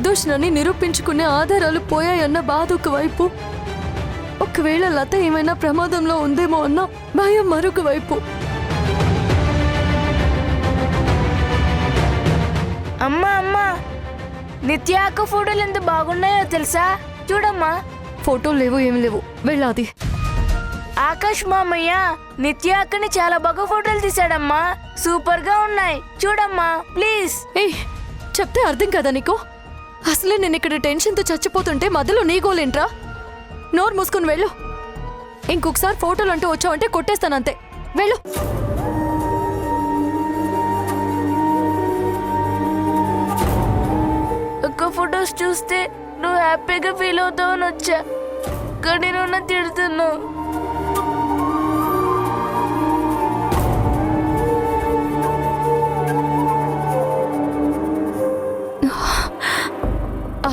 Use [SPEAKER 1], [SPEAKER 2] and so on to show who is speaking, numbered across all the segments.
[SPEAKER 1] నిర్దోషినని నిరూపించుకునే ఆధారాలు పోయాయన్న బాధ ఒకవైపు, ఒకవేళ లత ఏమైనా ప్రమాదంలో ఉందేమో అన్న భయం మరొక వైపు.
[SPEAKER 2] అమ్మా అమ్మా, నిత్య అక్క ఫోటోలు ఎంత బాగున్నాయో తెలుసా? చూడమ్మా.
[SPEAKER 1] ఫోటోలు లేవు, ఏమి లేవు, వెళ్ళాది.
[SPEAKER 2] ఆకాష్ మామయ్య నిత్య అక్కని చాలా బాగా ఫోటోలు తీసాడమ్మా. సూపర్ గా ఉన్నాయి, చూడమ్మా ప్లీజ్.
[SPEAKER 1] ఏయ్, చెప్తే అర్థం కదా నీకు? అసలే నేను ఇక్కడ టెన్షన్తో చచ్చిపోతుంటే మధ్యలో నీ గోలేంట్రా? నోరు మూసుకుని వెళ్ళు. ఇంకొకసారి ఫోటోలు అంటూ వచ్చావంటే కొట్టేస్తానంతే. వెళ్ళు.
[SPEAKER 2] ఒక్క ఫొటోస్ చూస్తే నువ్వు హ్యాపీగా ఫీల్ అవుతావు అని వచ్చా, కానీ నువ్వు నన్ను తిడుతున్నావు.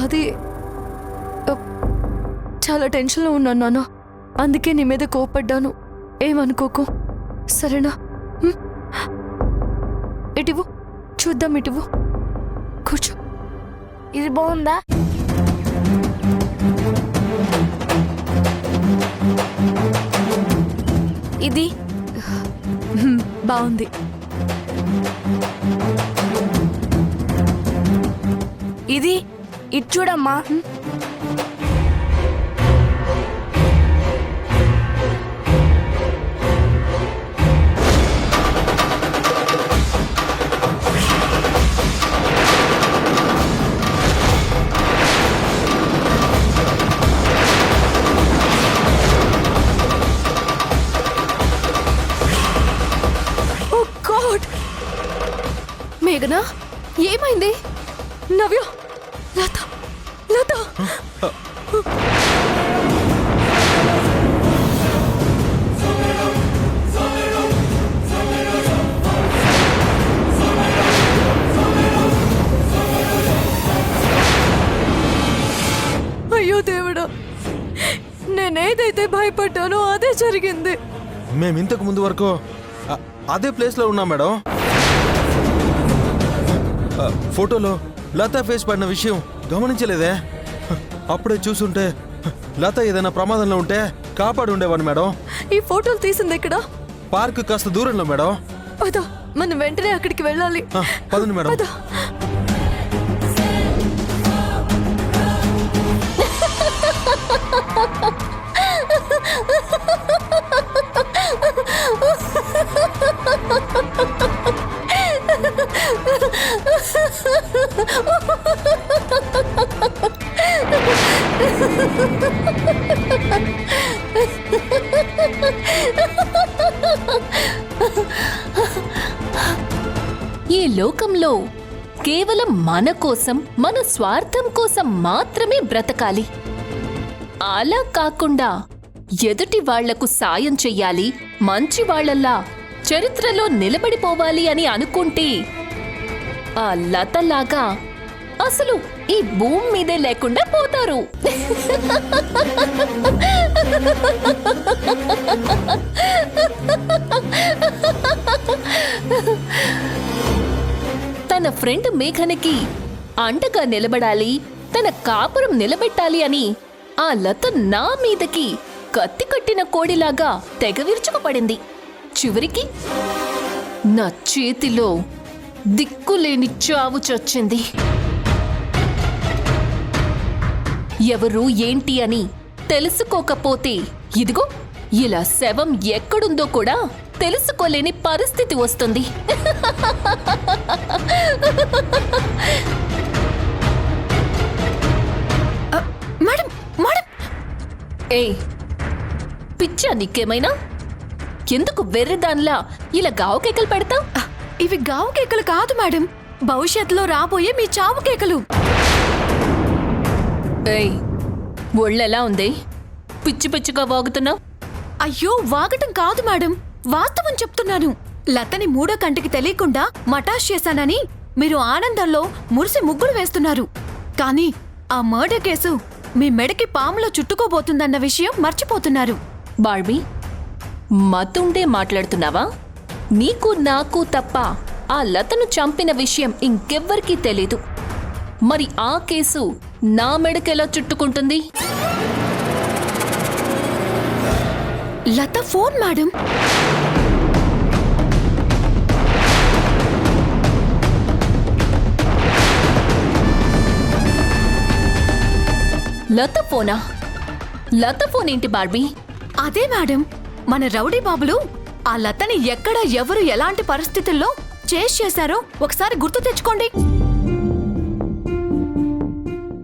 [SPEAKER 1] అది చాలా టెన్షన్లో ఉన్నాను నాన్న, అందుకే నీ మీద కోపడ్డాను. ఏమనుకోకు, సరేనా? ఇటివు చూద్దాం, ఇటివు కూర్చో.
[SPEAKER 2] ఇది బాగుందా? ఇది
[SPEAKER 1] బాగుంది.
[SPEAKER 2] ఇది ఇది చూడమ్మా.
[SPEAKER 1] ఓ గాడ్, మేఘనా ఏమైంది? నవ్య, లత, లత. అయ్యో దేవుడా, నేనేదైతే భయపడ్డానో అదే జరిగింది.
[SPEAKER 3] మేము ఇంతకు ముందు వరకు అదే ప్లేస్లో ఉన్నాం మేడం. ఫోటోలో లత ఫేస్ పడిన విషయం గమనించలేదే? అప్పుడే చూసుంటే లత ఏదైనా ప్రమాదంలో ఉంటే కాపాడు ఉండేవాడు మేడం.
[SPEAKER 1] ఈ ఫోటోలు తీసింది ఎక్కడ?
[SPEAKER 3] పార్క్ కాస్త దూరంలో మేడం.
[SPEAKER 1] పద, మనం వెంటనే అక్కడికి వెళ్ళాలి.
[SPEAKER 3] పదండి మేడం.
[SPEAKER 1] పద.
[SPEAKER 4] ఈ లోకంలో కేవలం మన కోసం, మన స్వార్థం కోసం మాత్రమే బ్రతకాలి. అలా కాకుండా ఎదుటి వాళ్లకు సాయం చెయ్యాలి, మంచి వాళ్లల్లా చరిత్రలో నిలబడిపోవాలి అని అనుకుంటే ఆ లతలాగా అసలు ఈ భూమి మీదే లేకుండా పోతారు. తన ఫ్రెండ్ మేఘనకి అండగా నిలబడాలి, తన కాపురం నిలబెట్టాలి అని ఆ లత నా మీదకి కత్తి కట్టిన కోడిలాగా తెగ విరుచుకుపడింది. చివరికి నా చేతిలో దిక్కులేని చావు చచ్చింది. ఎవరు ఏంటి అని తెలుసుకోకపోతే ఇదిగో ఇలా శవం ఎక్కడుందో కూడా తెలుసుకోలేని పరిస్థితి వస్తుంది.
[SPEAKER 1] Madam, madam.
[SPEAKER 4] ఏయ్, పిచ్చా నీకేమైనా? ఎందుకు వెర్రిదాన్లా ఇలా గావు కేకలు పెడతావు?
[SPEAKER 1] ఇవి గావు కేకలు కాదు మేడం, భవిష్యత్తులో రాబోయే మీ చావు కేకలు.
[SPEAKER 4] ఏయ్, ఒళ్ళెలా ఉంది? పిచ్చి పిచ్చిగా వాగుతున్నావు.
[SPEAKER 1] అయ్యో, వాగటం కాదు మేడం, వాస్తవం చెప్తున్నాను. లతని మూడో కంటికి తెలియకుండా మటాష్ చేశానని మీరు ఆనందంలో మురిసి ముగ్గులు వేస్తున్నారు. కానీ ఆ మర్డర్ కేసు మీ మెడకి పాములో చుట్టుకోబోతుందన్న విషయం మర్చిపోతున్నారు.
[SPEAKER 4] బార్బీ, మతుండే మాట్లాడుతున్నావా? నీకు నాకు తప్ప ఆ లతను చంపిన విషయం ఇంకెవ్వరికీ తెలీదు. మరి ఆ కేసు నా మెడకెలా చుట్టుకుంటుంది?
[SPEAKER 1] లత ఫోన్ మేడం.
[SPEAKER 4] లత ఫోనా? లత ఫోన్ ఏంటి బార్బీ?
[SPEAKER 1] అదే మేడం, మన రౌడీ బాబులు ఆ లతని ఎక్కడ ఎవరు ఎలాంటి పరిస్థితుల్లో చేస్ చేశారో ఒకసారి గుర్తు తెచ్చుకోండి.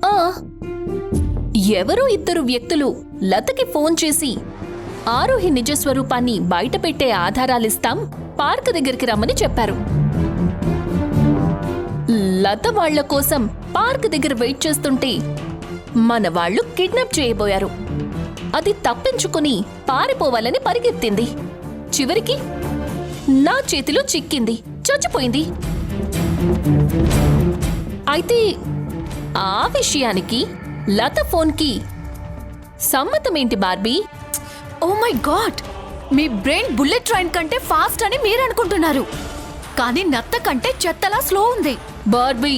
[SPEAKER 4] ఆ, ఎవరో ఇద్దరు వ్యక్తులు లతకి ఫోన్ చేసి ఆరోహి నిజ స్వరూపాన్ని బయటపెట్టే ఆధారాలిస్తాం, పార్క్ దగ్గరికి రమ్మని చెప్పారు. లత వాళ్ల కోసం పార్క్ దగ్గర వెయిట్ చేస్తుంటే మన వాళ్ళు కిడ్నాప్ చేయబోయారు. అది తప్పించుకుని పారిపోవాలని పరిగెత్తింది. చివరికి నా చేతిలో చిక్కింది, చచ్చిపోయింది. అయితే ఆ విషయానికి లత ఫోన్కి సమ్మతమేంటి బార్బీ?
[SPEAKER 1] ఓ మై గాడ్, మీ బ్రెయిన్ బుల్లెట్ ట్రైన్ కంటే ఫాస్ట్ అని మీరు అనుకుంటున్నారు, కానీ నత్త కంటే చెత్తలా స్లో ఉంది.
[SPEAKER 4] బార్బీ,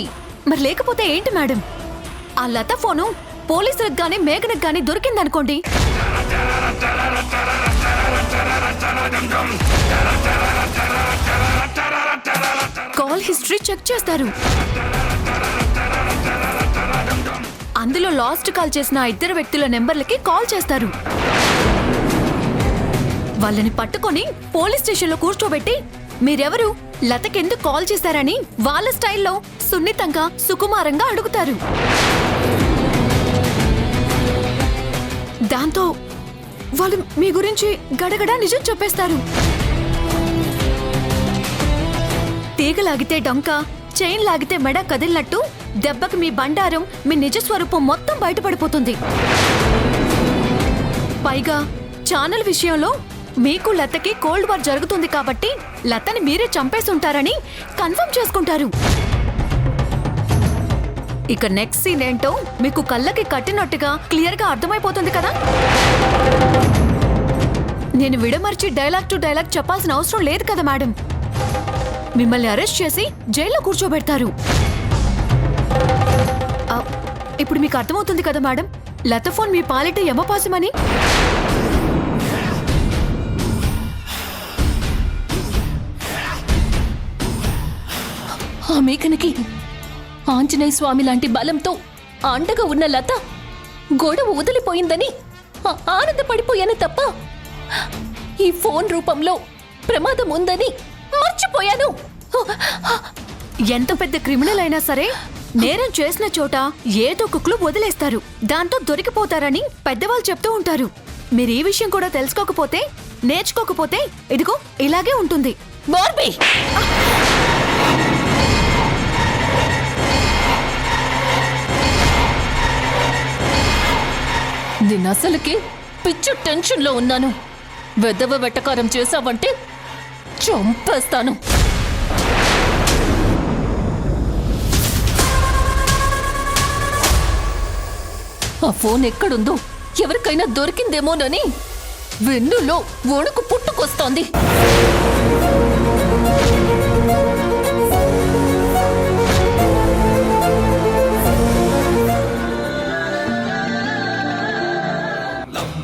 [SPEAKER 1] మరి లేకపోతే ఏంటి మేడం? ఆ లత ఫోను పోలీసులకు గానీ మేఘనకు గానీ దొరికిందనుకోండి, కాల్ హిస్టరీ చెక్ చేస్తారు. అందులో లాస్ట్ కాల్ చేసిన ఆ ఇద్దరు వ్యక్తుల నెంబర్లకి కాల్ చేస్తారు. వాళ్ళని పట్టుకొని పోలీస్ స్టేషన్లో కూర్చోబెట్టి మీరెవరు, లతకెందుకు కాల్ చేశారని వాళ్ళ స్టైల్లో సున్నితంగా సుకుమారంగా అడుగుతారు. దాంతో వాళ్ళు మీ గురించి గడగడా నిజం చెప్పేస్తారు. తీగ లాగితే డొంక, చైన్ లాగితే మెడ కదిలినట్టు దెబ్బకి మీ బండారం, మీ నిజ స్వరూపం మొత్తం బయటపడిపోతుంది. పైగా ఛానల్ విషయంలో మీకు లతకి కోల్డ్ వార్ జరుగుతుంది కాబట్టి లతని మీరే చంపేసుంటారని కన్ఫర్మ్ చేసుకుంటారు. ఇక నెక్స్ట్ సీన్ ఏంటో మీకు కళ్ళకి కట్టినట్టుగా క్లియర్గా అర్థమైపోతుంది కదా. నేను విడమర్చి డైలాగ్ టు డైలాగ్ చెప్పాల్సిన అవసరం లేదు కదా మేడం. మిమ్మల్ని అరెస్ట్ చేసి జైల్లో కూర్చోబెడతారు. ఇప్పుడు మీకు అర్థమవుతుంది కదా మేడం, లత ఫోన్ మీ పాలిట యమపాసమని.
[SPEAKER 4] ఆ మేఘనకి ఆంజనేయ స్వామి లాంటి బలంతో అండగా ఉన్న లత గొడవ వదిలిపోయిందని ఆనందపడిపోయాను తప్ప ఈ ఫోన్ రూపంలో ప్రమాదం ఉందని మర్చిపోయాను.
[SPEAKER 1] ఎంత పెద్ద క్రిమినల్ అయినా సరే నేరం చేసిన చోట ఏదో ఒక క్లూ వదిలేస్తారు, దాంతో దొరికిపోతారని పెద్దవాళ్ళు చెప్తూ ఉంటారు. మీరు ఈ విషయం కూడా తెలుసుకోకపోతే, నేర్చుకోకపోతే ఇదిగో ఇలాగే ఉంటుంది.
[SPEAKER 4] బార్బీ, నేను అసలుకి పిచ్చి టెన్షన్లో ఉన్నాను. వెదవ వెటకారం చేశావంటే చంపేస్తాను. ఆ ఫోన్ ఎక్కడుందో ఎవరికైనా దొరికిందేమోనని వెన్నులో వణుకు పుట్టుకొస్తోంది.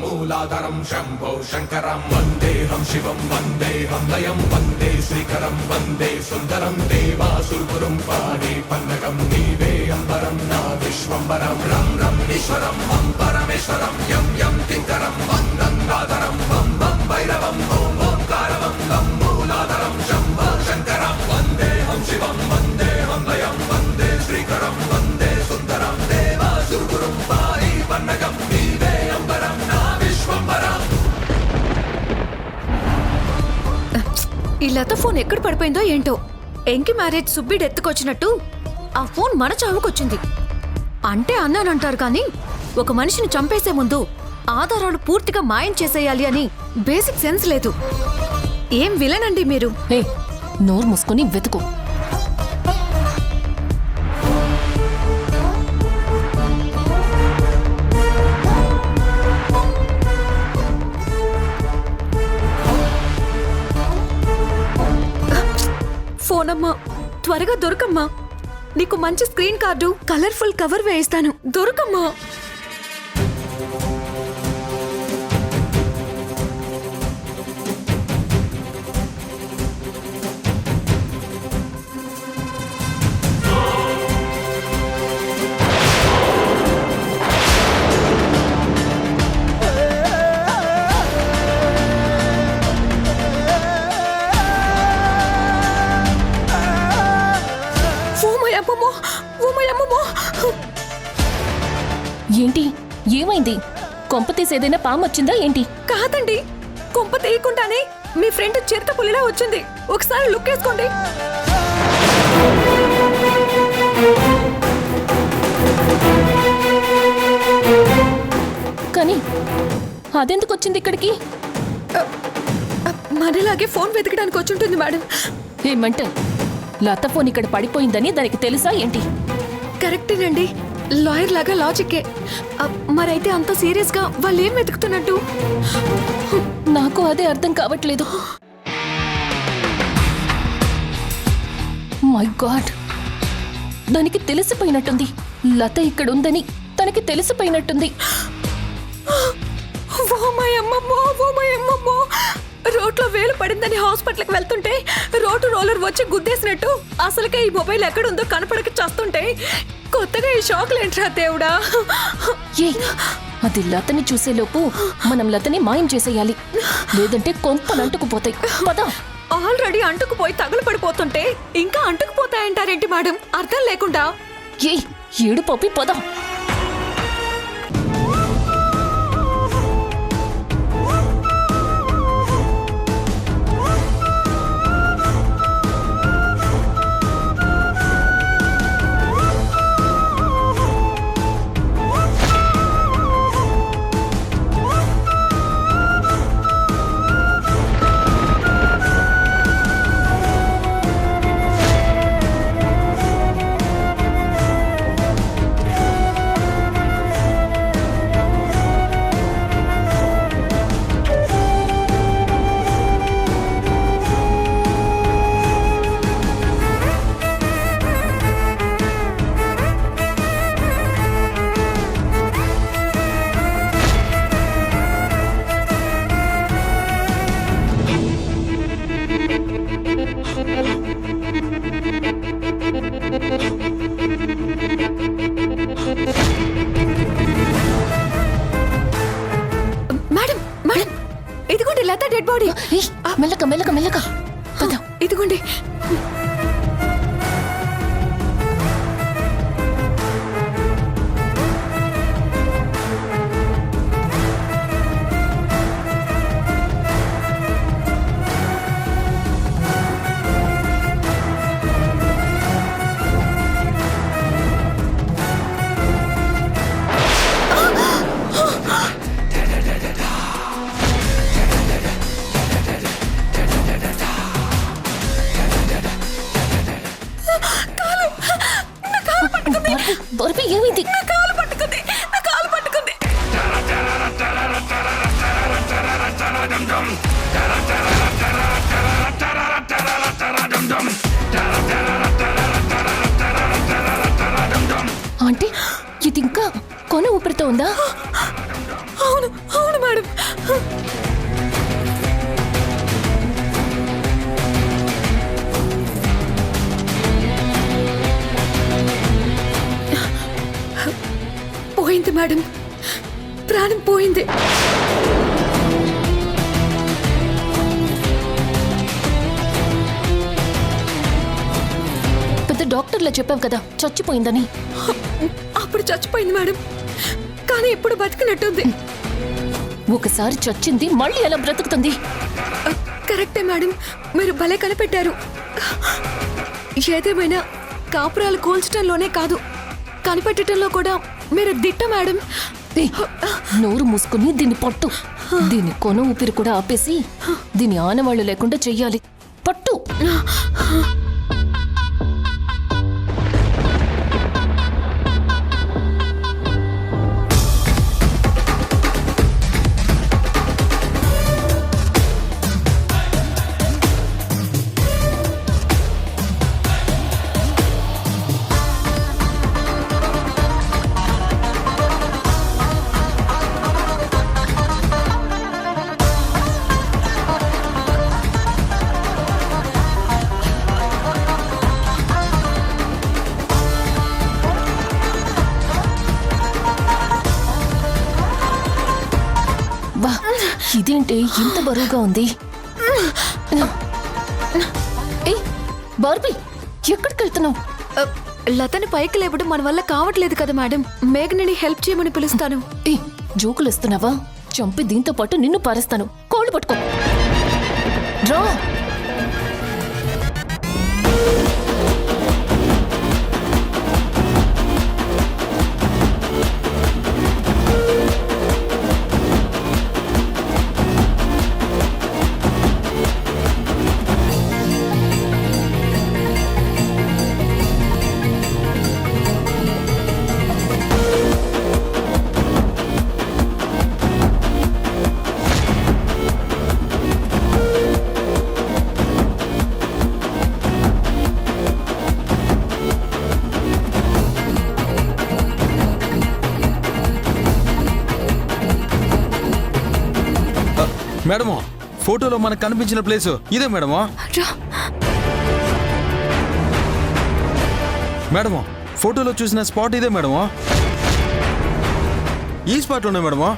[SPEAKER 5] మూలాధారం శంభో శంకరం వందేహం శివం వందేహం లయం వందే శ్రీకరం వందే సుందరం దేవాసురుపురం పాడే పన్నగం నీవే అంబరం నా విశ్వంబరం రం రం ఈశ్వరం వం పరమేశ్వరం యం యం కింకరం వందంగాధరం వం వం భైరవం ఓం ఓంకారవం లం మూలాధారం శంభో శంకరం వందేహం శివం వందేహం లయం వందే శ్రీకరం వందే సుందరం దేవాసురుపురం పాడే పన్నగం నీవే అంబరం నా విశ్వంబరం.
[SPEAKER 1] ఈ లత ఫోన్ ఎక్కడ పడిపోయిందో ఏంటో. ఎంకి మ్యారేజ్ సుబ్బిడు ఎత్తుకొచ్చినట్టు ఆ ఫోన్ మన చావుకొచ్చింది. అంటే అన్నానంటారు కానీ ఒక మనిషిని చంపేసే ముందు ఆధారాలు పూర్తిగా మాయం చేసేయాలి అని బేసిక్ సెన్స్ లేదు. ఏం విలనండి మీరు.
[SPEAKER 4] నోరు మూసుకొని వెతుకు.
[SPEAKER 1] ఫోనమ్మా, త్వరగా దొరకమ్మా. నీకు మంచి స్క్రీన్ కార్డు కలర్ఫుల్ కవర్ వేయిస్తాను, దొరకమ్మా.
[SPEAKER 4] ఏంటి ఏమైంది? కొంప తీసేదైనా పాము వచ్చిందా ఏంటి?
[SPEAKER 1] కాదండి, కొంప తీయకుండానే మీ ఫ్రెండ్ చిరుత పులిలా వచ్చింది. ఒకసారి లుక్ వేసుకోండి.
[SPEAKER 4] కానీ అదెందుకు వచ్చింది ఇక్కడికి?
[SPEAKER 1] మనలాగే ఫోన్ వెతకడానికి వచ్చుంటుంది మేడం.
[SPEAKER 4] ఏమంటే లత ఫోన్ ఇక్కడ పడిపోయిందని దానికి తెలుసా ఏంటి?
[SPEAKER 1] కరెక్టేనండి, లాయర్ లాగా లాజిక్కే. మరైతే అంత సీరియస్ గా వాళ్ళు ఏం వెతుకుతున్నట్టు?
[SPEAKER 4] నాకు అదే అర్థం కావట్లేదు. మై గాడ్, దానికి తెలిసిపోయినట్టుంది. లత ఇక్కడ ఉందని తనకి తెలిసిపోయినట్టుంది.
[SPEAKER 1] రోడ్లో వేలు పడిందని హాస్పిటల్కి వెళ్తుంటే రోడ్డు రోలర్ వచ్చి గుద్దేసినట్టు అసలుకే ఈ మొబైల్ ఎక్కడుందో కనపడక చేస్తుంటే కొత్తగా ఈ షాక్లు ఏంట్రా దేవుడా.
[SPEAKER 4] ఏ అది లతని చూసేలోపు మనం లతని మాయం చేసేయాలి, లేదంటే కొంపలంటుకుపోతాయి. పదా.
[SPEAKER 1] ఆల్రెడీ అంటుకుపోయి తగులుపడిపోతుంటే ఇంకా అంటుకుపోతాయంటారేంటి మేడం? అర్థం లేకుండా.
[SPEAKER 4] ఏ ఏడు పప్పి పదా.
[SPEAKER 1] మేడం మేడం, ఇదిగోండి లత డెడ్ బాడీ.
[SPEAKER 4] మెల్లక మెల్లక మెల్లక పదా.
[SPEAKER 1] ఇదిగోండి.
[SPEAKER 4] బర్ఫీ ఏమైంది?
[SPEAKER 1] నా కాలు పట్టుకుంది, నా కాలు పట్టుకుంది.
[SPEAKER 4] అంటే ఇది ఇంకా కొన ఊపిరితో ఉందా?
[SPEAKER 1] అవును అవును మేడం. పోయింది మేడం, ప్రాణం పోయింది.
[SPEAKER 4] పెద్ద డాక్టర్లా చెప్పావు కదా చచ్చిపోయిందని.
[SPEAKER 1] అప్పుడు చచ్చిపోయింది మేడం, కానీ ఇప్పుడు బతికినట్టుంది.
[SPEAKER 4] ఒకసారి చచ్చింది మళ్ళీ ఎలా బ్రతుకుతుంది?
[SPEAKER 1] కరెక్టే మేడం, మీరు భలే కనిపెట్టారు. ఏదేమైనా కాపురాలు కూల్చడంలోనే కాదు, కనిపెట్టడంలో కూడా మీరు దిట్ట మేడం.
[SPEAKER 4] నోరు మూసుకుని దీన్ని పట్టు. దీని కొన ఊపిరి కూడా ఆపేసి దీని ఆనవాళ్లు లేకుండా చెయ్యాలి. పట్టు. ఏంటి ఇంత బరువుగా ఉంది? ఏ బార్బీ, ఎక్కడికి వెళ్తున్నావు?
[SPEAKER 1] లతని పైకి లేవడం మన వల్ల కావట్లేదు కదా మేడం. మేఘనని హెల్ప్ చేయమని పిలుస్తాను.
[SPEAKER 4] ఏ జోకులు ఇస్తున్నావా? చంపి దీంతో పాటు నిన్ను పారేస్తాను. కోళ్ళు పట్టుకో రా.
[SPEAKER 3] మేడమో, ఫోటోలో మనకు కనిపించిన ప్లేసు ఇదే మేడమో.
[SPEAKER 1] రా.
[SPEAKER 3] మేడమో, ఫోటోలో చూసిన స్పాట్ ఇదే మేడమో. ఈ స్పాట్లోనే మేడమో.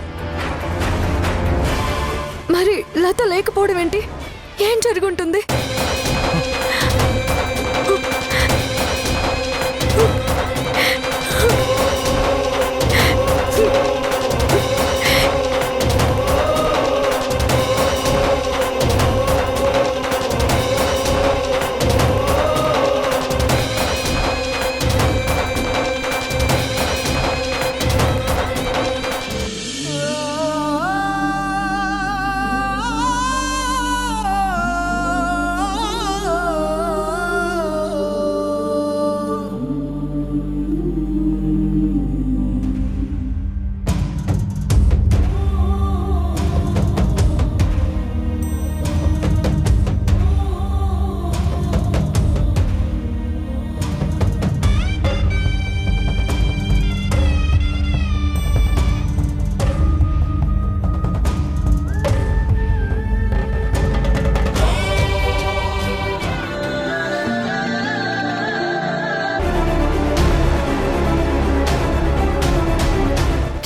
[SPEAKER 1] మరి లత లేకపోవడం ఏంటి? ఏం జరుగుంటుంది?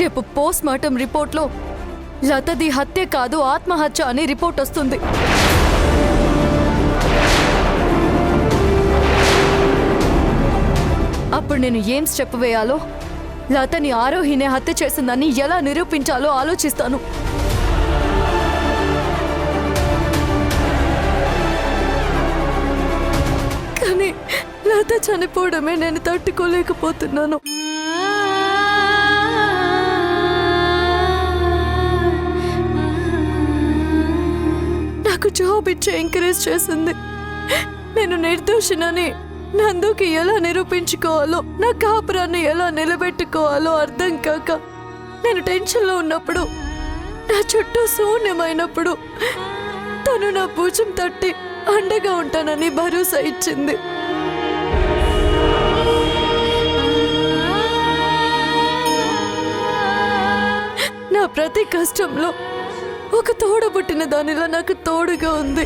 [SPEAKER 1] రేపు పోస్ట్ మార్టం రిపోర్ట్లో లతది హత్య కాదు ఆత్మహత్య అని రిపోర్ట్ వస్తుంది. అప్పుడు నేను ఏం స్టెప్ వేయాలో, లతని ఆరోహినే హత్య చేసిందని ఎలా నిరూపించాలో ఆలోచిస్తాను. కానీ లత చనిపోవడమే నేను తట్టుకోలేకపోతున్నాను. నాకు జాబ్ ఇచ్చి ఎంకరేజ్ చేసింది. నేను నిర్దోషినని నందుకి ఎలా నిరూపించుకోవాలో, నా కాపురాన్ని ఎలా నిలబెట్టుకోవాలో అర్థం కాక నేను టెన్షన్లో ఉన్నప్పుడు, నా చుట్టూ శూన్యమైనప్పుడు తను నా భుజం తట్టి అండగా ఉంటానని భరోసా ఇచ్చింది. నా ప్రతి కష్టంలో ఒక తోడబుట్టిన దానిలా నాకు తోడుగా ఉంది.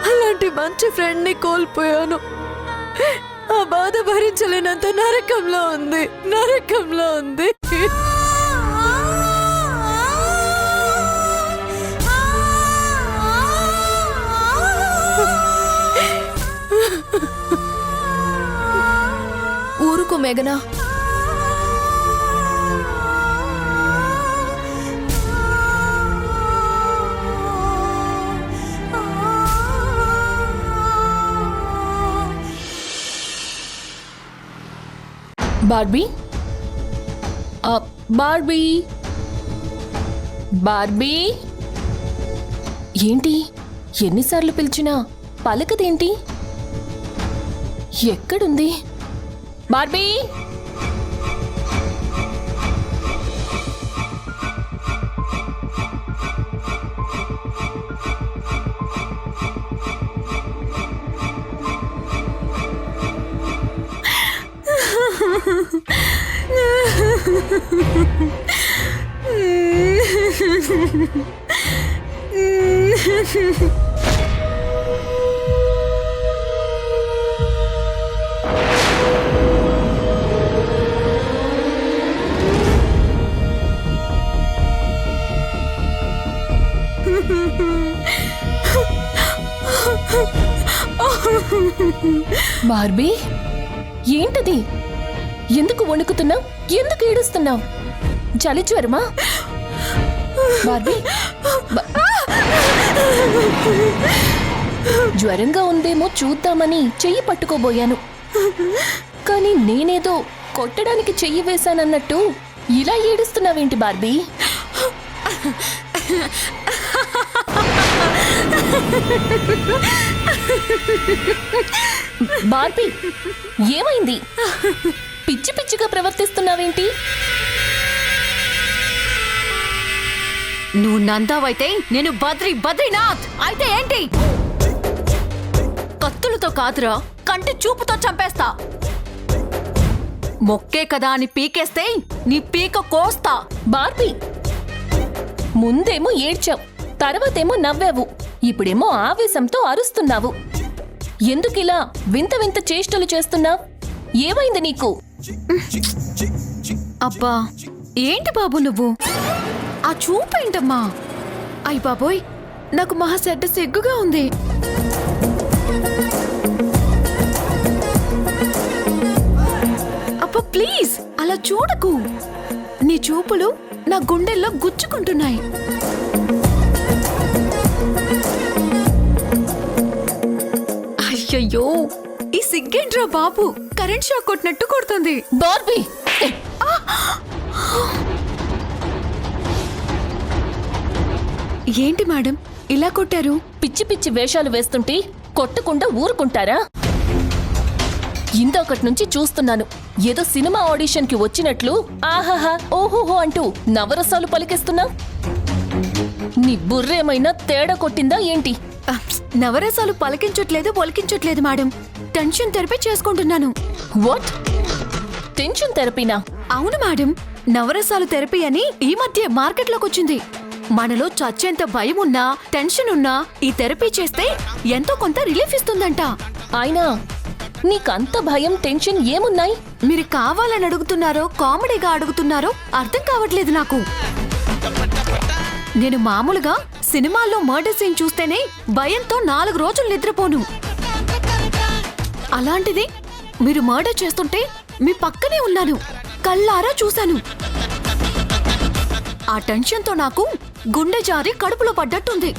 [SPEAKER 1] అలాంటి మంచి ఫ్రెండ్ని కోల్పోయాను. ఆ బాధ భరించలేనంత నరకంలో ఉంది, నరకంలో ఉంది. ఊరుకో మేఘనా.
[SPEAKER 4] బార్బీ, బార్బీ, బార్బీ, ఏంటి ఎన్నిసార్లు పిలిచినా పలకదేంటి? ఎక్కడుంది బార్బీ? బార్బీ ఏంటది? ఎందుకు వణుకుతున్నావు? ఎందుకు ఏడుస్తున్నావు? చలి జ్వరమా? బార్బీ జ్వరంగా ఉందేమో చూద్దామని చెయ్యి పట్టుకోబోయాను, కానీ నేనేదో కొట్టడానికి చెయ్యి వేశానన్నట్టు ఇలా ఏడుస్తున్నావేంటి బార్బీ? బార్బీ ఏమైంది? పిచ్చి పిచ్చిగా ప్రవర్తిస్తున్నావేంటి?
[SPEAKER 1] నువ్వు నందావైతే నేను బద్రీనాథ్ అయితే ఏంటి? కత్తులతో కాదురా, కంటి చూపుతో చంపేస్తా. మొక్కే కదా అని పీకేస్తే నీ పీక కోస్తా.
[SPEAKER 4] బార్బీ ముందేమో ఏడ్చావు, తర్వాతేమో నవ్వావు, ఇప్పుడేమో ఆవేశంతో అరుస్తున్నావు. ఎందుకిలా వింత వింత చేష్టలు చేస్తున్నావు? ఏమైంది నీకు?
[SPEAKER 1] అబ్బా ఏంటి బాబు నువ్వు? ఆ చూపేంటమ్మా? అయ్ బాబోయ్, నాకు మహా చెడ్డ సిగ్గుగా ఉంది. అబ్బా ప్లీజ్ అలా చూడకు. నీ చూపులు నా గుండెల్లో గుచ్చుకుంటున్నాయి. అయ్యయ్యో, ఈ సిగ్గేంట్రా బాబు, కరెంట్ షాక్ కొట్టినట్టు కొడుతుంది.
[SPEAKER 4] బార్బీ
[SPEAKER 1] ఏంటి మేడం ఇలా కొట్టారు?
[SPEAKER 4] పిచ్చి పిచ్చి వేషాలు వేస్తుంటే కొట్టకుండా ఊరుకుంటారా? ఇందాకటి నుంచి చూస్తున్నాను, ఏదో సినిమా ఆడిషన్కి వచ్చినట్లు ఆహాహా ఓహోహో అంటూ నవరసాలు పలికిస్తున్నావు. నీ బుర్రేమైనా తేడా కొట్టిందా ఏంటి?
[SPEAKER 1] నవరసాలు ఒలికించట్లేదు మేడం. టెన్షన్ థెరపీ చేసుకుంటున్నాను.
[SPEAKER 4] వాట్? టెన్షన్ థెరపీనా?
[SPEAKER 1] అవును మేడం, నవరసాలు థెరపీ అని ఈ మధ్య మార్కెట్లోకి వచ్చింది. మనలో చచ్చేంత భయం ఉన్నా, టెన్షన్ ఉన్నా ఈ థెరపీ చేస్తే ఎంతో కొంత రిలీఫ్ ఇస్తుందంట.
[SPEAKER 4] అయినా నీకంత భయం టెన్షన్ ఏమున్నాయి?
[SPEAKER 1] మీరు కావాలని అడుగుతున్నారో కామెడీగా అడుగుతున్నారో అర్థం కావట్లేదు నాకు. నేను మామూలుగా సినిమాల్లో మర్డర్ సీన్ చూస్తేనే భయంతో 4 రోజులు నిద్రపోను. అలాంటిది మీరు మర్డర్ చేస్తుంటే మీ పక్కనే ఉన్నాను, కళ్ళారా చూశాను. ఆ టెన్షన్తో నాకు గుండె జారి కడుపులో పడ్డట్టుంది.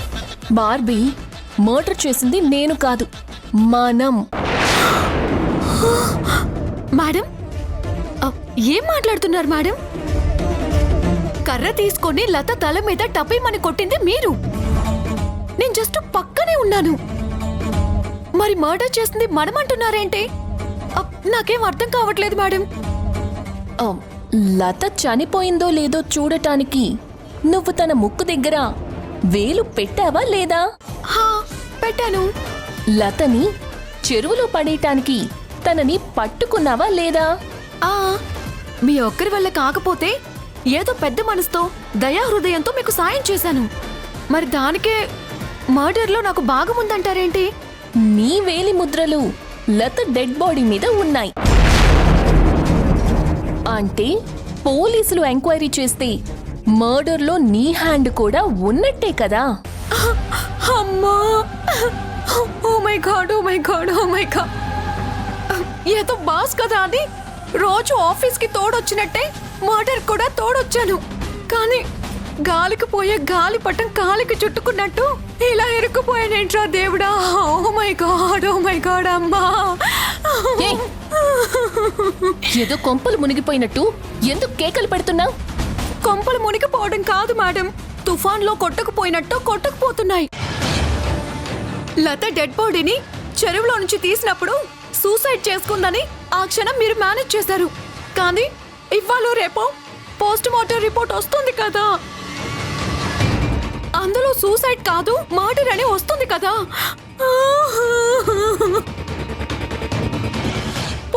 [SPEAKER 4] బార్బీ మర్డర్ చేసింది నేను కాదు, మనం.
[SPEAKER 1] మేడం ఏం మాట్లాడుతున్నారు మేడం? కర్ర తీసుకొని లత తల మీద టపేమని కొట్టింది మీరు. నేను జస్ట్ పక్కనే ఉన్నాను. మరి మర్డర్ చేసింది మనం అంటున్నారేంటి? నాకేం అర్థం కావట్లేదు మేడం.
[SPEAKER 4] లత చనిపోయిందో లేదో చూడటానికి నువ్వు తన ముక్కు దగ్గర వేలు పెట్టావా లేదా?
[SPEAKER 1] హా, పెట్టాను.
[SPEAKER 4] లతని చెరువులో పడేయటానికి తనని పట్టుకున్నావా లేదా?
[SPEAKER 1] మీ ఒక్కరి వల్ల కాకపోతే ఏదో పెద్ద మనసుతో దయా హృదయంతో మీకు సాయం చేశాను. మరి దానికే మర్డర్లో నాకు భాగముందంటారేంటి?
[SPEAKER 4] నీ వేలి ముద్రలు లత డెడ్ బాడీ మీద ఉన్నాయి అంటే పోలీసులు ఎంక్వైరీ చేస్తే మర్డర్లో నీ హ్యాండ్ కూడా ఉన్నట్టే కదా?
[SPEAKER 1] అమ్మా, oh my god, oh my god, oh my god. ఏదో బాస్ కదా అది. రోజు ఆఫీస్కి తోడొచ్చినట్టే మర్డర్ కూడా తోడొచ్చాను. కానీ గాలికి పోయే గాలి పట్టం కాలికి చుట్టుకున్నట్టు ఇలా ఇరుక్కుపోయానేంట్రా దేవుడా. Oh my god, oh my god. అమ్మా,
[SPEAKER 4] ఏదో కొంపలు మునిగిపోయినట్టు ఎందుకు కేకలు పెడుతున్నావు?
[SPEAKER 1] కొంపలు మునిగిపోవడం కాదు మేడం, తుఫాన్లో కొట్టుకుపోయినట్టు కొట్టుకుపోతున్నాయి. లత డెడ్ బాడీని చెరువులో నుంచి తీసినప్పుడు సూసైడ్ చేసుకుందని ఆ క్షణం మీరు మేనేజ్ చేశారు. కానీ ఇవాళ రేపో పోస్ట్ మార్టం రిపోర్ట్ వస్తుంది కదా, అందులో సూసైడ్ కాదు మర్డర్ అని వస్తుంది కదా.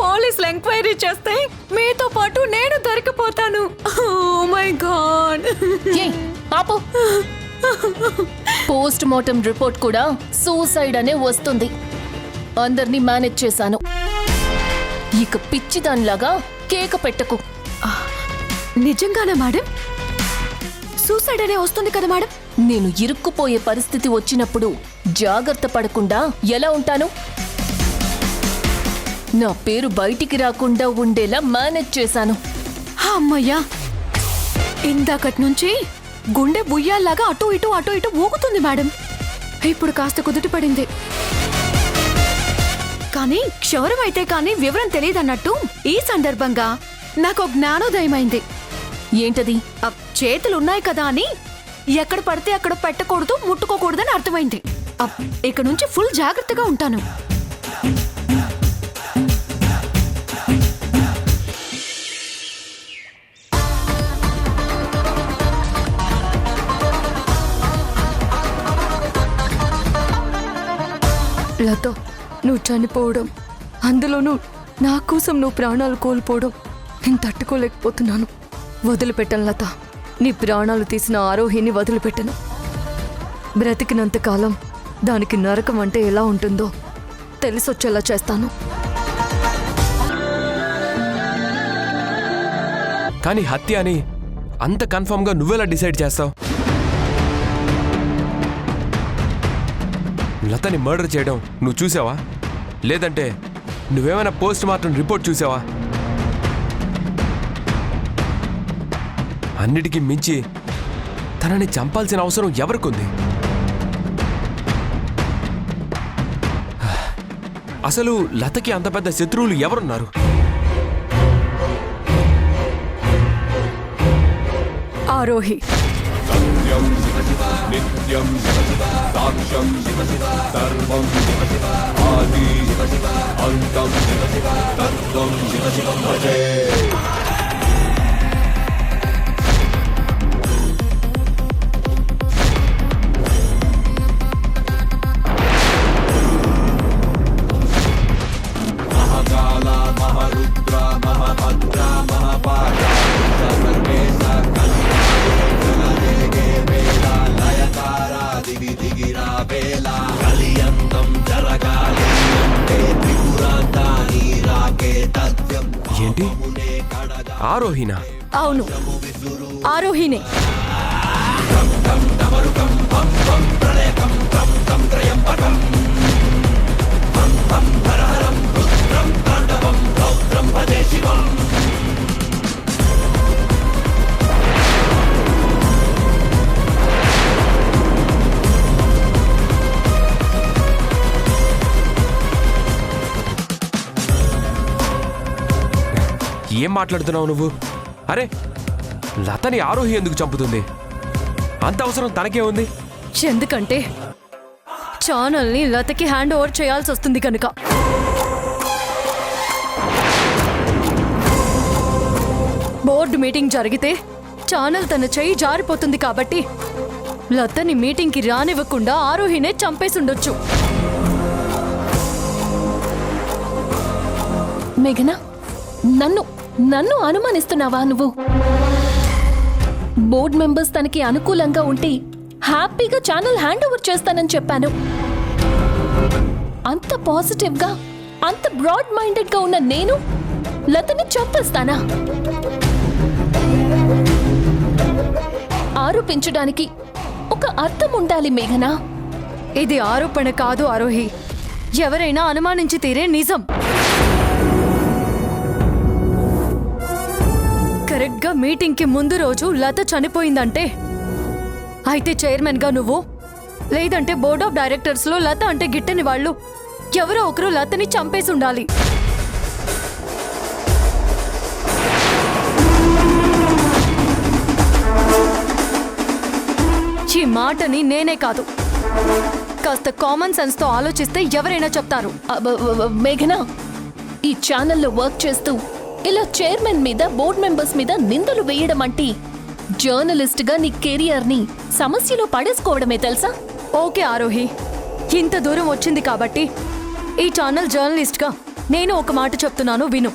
[SPEAKER 1] పోలీసులు ఎంక్వైరీ చేస్తే మీతో పాటు నేను దొరికిపోతాను. Oh my god.
[SPEAKER 4] పాపు, పోస్ట్ మార్టం రిపోర్ట్ కూడా సూసైడ్ అనే వస్తుంది. అందరినీ మేనేజ్ చేశాను. ఇక పిచ్చిదానిలాగా కేక పెట్టకు.
[SPEAKER 1] నిజంగానా మేడం? సూసైడ్ అనే వస్తుంది కదా మేడం?
[SPEAKER 4] నేను ఇరుక్కుపోయే పరిస్థితి వచ్చినప్పుడు జాగ్రత్త పడకుండా ఎలా ఉంటాను? నా పేరు బయటికి రాకుండా ఉండేలా మేనేజ్ చేశాను.
[SPEAKER 1] అమ్మయ్యా, ఇందాకటి నుంచి గుండె బుయ్యాల్లాగా అటు ఇటు ఊగుతుంది మేడం. ఇప్పుడు కాస్త కుదుట పడింది. కానీ క్షౌరం అయితే కానీ వివరం తెలియదన్నట్టు ఈ సందర్భంగా నాకు జ్ఞానోదయమైంది.
[SPEAKER 4] ఏంటది?
[SPEAKER 1] చేతులున్నాయి కదా అని ఎక్కడ పడితే అక్కడ పెట్టకూడదు, ముట్టుకోకూడదని అర్థమైంది. ఇక నుంచి ఫుల్ జాగ్రత్తగా ఉంటాను.
[SPEAKER 6] లత, నువ్వు చనిపోవడం, అందులోనూ నా కోసం నువ్వు ప్రాణాలు కోల్పోవడం నేను తట్టుకోలేకపోతున్నాను. వదిలిపెట్టను లత, నీ ప్రాణాలు తీసిన ఆరోహిని వదిలిపెట్టను. బ్రతికినంతకాలం దానికి నరకం అంటే ఎలా ఉంటుందో తెలిసొచ్చేలా చేస్తాను.
[SPEAKER 7] కానీ హత్య అని అంత కన్ఫర్మ్గా నువ్వెలా డిసైడ్ చేస్తావు? లతని మర్డర్ చేయడం నువ్వు చూసావా? లేదంటే నువ్వేమైనా పోస్ట్ మార్టం రిపోర్ట్ చూసావా? అన్నిటికీ మించి తనని చంపాల్సిన అవసరం ఎవరికుంది? అసలు లతకి అంత పెద్ద శత్రువులు ఎవరున్నారు?
[SPEAKER 6] ఆరోహి.
[SPEAKER 5] నిత్యం సాక్ష్యం సర్వం ఆది అంతం తత్వం భజే. మహాకాళ మహారుద్ర మహాభద్ర మహాపాద సర్వేశ
[SPEAKER 7] ఏంటి? ఆరోహినా?
[SPEAKER 6] అవును, ఆరోహినే.
[SPEAKER 7] ఏం మాట్లాడుతున్నావు నువ్వు? అరే, లతని ఆరోహి ఎందుకు చంపుతుంది? అంత అవసరం తనకే ఉంది.
[SPEAKER 6] ఎందుకంటే ఛానల్ని లతకి హ్యాండ్ ఓవర్ చేయాల్సి వస్తుంది కనుక. బోర్డు మీటింగ్ జరిగితే ఛానల్ తన చెయ్యి జారిపోతుంది కాబట్టి లతని మీటింగ్కి రానివ్వకుండా ఆరోహినే చంపేసుండొచ్చు.
[SPEAKER 4] మేఘనా, నన్ను అనుమానిస్తున్నావా నువ్వు? బోర్డ్ మెంబర్స్ తనకి అనుకూలంగా ఉంటే హ్యాపీగా ఛానల్ హ్యాండ్ ఓవర్ చేస్తానని చెప్పాను. అంత పాజిటివ్గా, అంత బ్రాడ్ మైండెడ్గా ఉన్న నేను లతని చంపేస్తానా? ఆరోపించడానికి ఒక అర్థం ఉండాలి మేఘనా.
[SPEAKER 6] ఇది ఆరోపణ కాదు ఆరోహి, ఎవరైనా అనుమానించి తీరే నిజం. కరెక్ట్గా మీటింగ్కి ముందు రోజు లత చనిపోయిందంటే అయితే చైర్మన్గా నువ్వు, లేదంటే బోర్డ్ ఆఫ్ డైరెక్టర్స్లో లత అంటే గిట్టని వాళ్ళు ఎవరో ఒకరు లతని చంపేసి ఉండాలి. ఈ మాటని నేనే కాదు, కాస్త కామన్ సెన్స్తో ఆలోచిస్తే ఎవరైనా చెప్తారు.
[SPEAKER 4] మేఘనా, ఈ ఛానల్లో వర్క్ చేస్తూ ఇలా చైర్మన్ మీద, బోర్డ్ మెంబర్స్ మీద నిందలు వేయడం అంటే జర్నలిస్ట్గా నీ కెరియర్ని సమస్యలో పడేసుకోవడమే తెలుసా?
[SPEAKER 6] ఓకే ఆరోహి, ఇంత దూరం వచ్చింది కాబట్టి ఈ ఛానల్ జర్నలిస్ట్గా నేను ఒక మాట చెప్తున్నాను విను.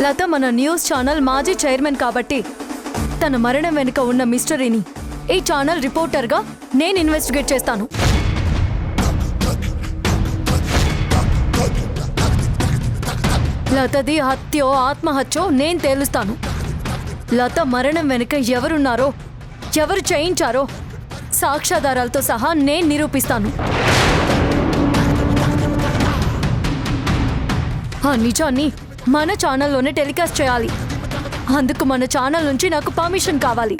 [SPEAKER 6] లత మన న్యూస్ ఛానల్ మాజీ చైర్మన్ కాబట్టి తన మరణం వెనుక ఉన్న మిస్టరీని ఈ ఛానల్ రిపోర్టర్గా నేను ఇన్వెస్టిగేట్ చేస్తాను. లతది హత్యో ఆత్మహత్యో నేను తేలుస్తాను. లత మరణం వెనుక ఎవరున్నారో, ఎవరు చేయించారో సాక్ష్యాధారాలతో సహా నేను నిరూపిస్తాను. ఆ నిజాన్ని మన ఛానల్లోనే టెలికాస్ట్ చేయాలి. అందుకు మన ఛానల్ నుంచి నాకు పర్మిషన్ కావాలి.